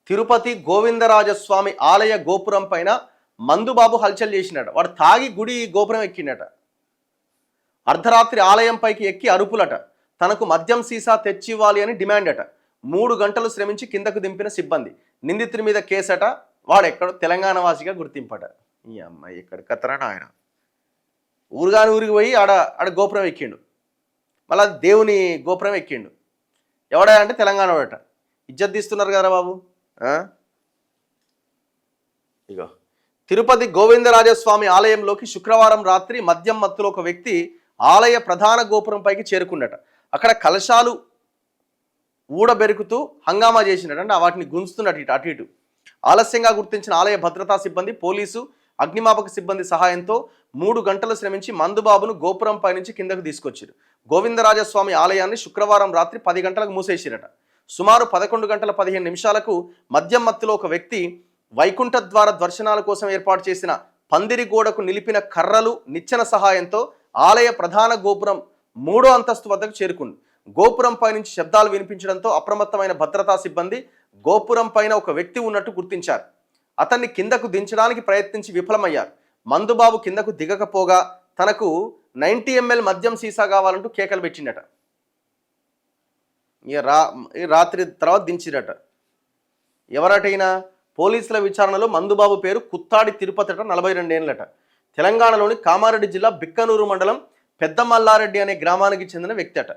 తిరుపతి గోవిందరాజస్వామి ఆలయ గోపురం పైన మందుబాబు హల్చల్ చేసినట. వాడు తాగి గుడి గోపురం ఎక్కినట. అర్ధరాత్రి ఆలయం పైకి ఎక్కి అరుపులట. తనకు మద్యం సీసా తెచ్చివ్వాలి అని డిమాండ్ అట. 3 గంటలు శ్రమించి కిందకు దింపిన సిబ్బంది. నిందితుడి మీద కేసట. వాడెక్కడో తెలంగాణ వాసిగా గుర్తింపట. ఈ అమ్మాయి ఎక్కడ కత్తరాడు ఆయన. ఊరుగాని ఊరికి పోయి ఆడ గోపురం ఎక్కిండు. మళ్ళీ దేవుని గోపురం ఎక్కిండు. ఎవడా అంటే తెలంగాణ వాడట. ఇజ్జత్ తీస్తున్నారు కదా బాబు. ఇగో తిరుపతి గోవిందరాజస్వామి ఆలయంలోకి శుక్రవారం రాత్రి మద్యం మత్తులో ఒక వ్యక్తి ఆలయ ప్రధాన గోపురం పైకి చేరుకున్నట. అక్కడ కలశాలు ఊడబెరుకుతూ హంగామా చేసినట్టు. అంటే వాటిని గుంజుతున్నట్టు అటు ఇటు. ఆలస్యంగా గుర్తించిన ఆలయ భద్రతా సిబ్బంది, పోలీసు, అగ్నిమాపక సిబ్బంది సహాయంతో 3 గంటలు శ్రమించి మందుబాబును గోపురం పైనుంచి కిందకు తీసుకొచ్చారు. గోవిందరాజస్వామి ఆలయాన్ని శుక్రవారం రాత్రి 10 గంటలకు మూసేసిరట. సుమారు 11 గంటల 15 నిమిషాలకు మద్యం మత్తులో ఒక వ్యక్తి వైకుంఠ ద్వార దర్శనాల కోసం ఏర్పాటు చేసిన పందిరి గోడకు నిలిపిన కర్రలు, నిచ్చెన సహాయంతో ఆలయ ప్రధాన గోపురం 3వ అంతస్తు వద్దకు చేరుకుంది. గోపురం పైనుంచి శబ్దాలు వినిపించడంతో అప్రమత్తమైన భద్రతా సిబ్బంది గోపురం పైన ఒక వ్యక్తి ఉన్నట్టు గుర్తించారు. అతన్ని కిందకు దించడానికి ప్రయత్నించి విఫలమయ్యారు. మందుబాబు కిందకు దిగకపోగా తనకు 90 ml మద్యం సీసా కావాలంటూ కేకలు పెట్టిండట. రాత్రి తర్వాత దించిరట. ఎవరటైనా పోలీసుల విచారణలో మందుబాబు పేరు కుత్తాడి తిరుపతి అట. 42 ఏళ్ళట. తెలంగాణలోని కామారెడ్డి జిల్లా బిక్కనూరు మండలం పెద్ద మల్లారెడ్డి అనే గ్రామానికి చెందిన వ్యక్తి అట.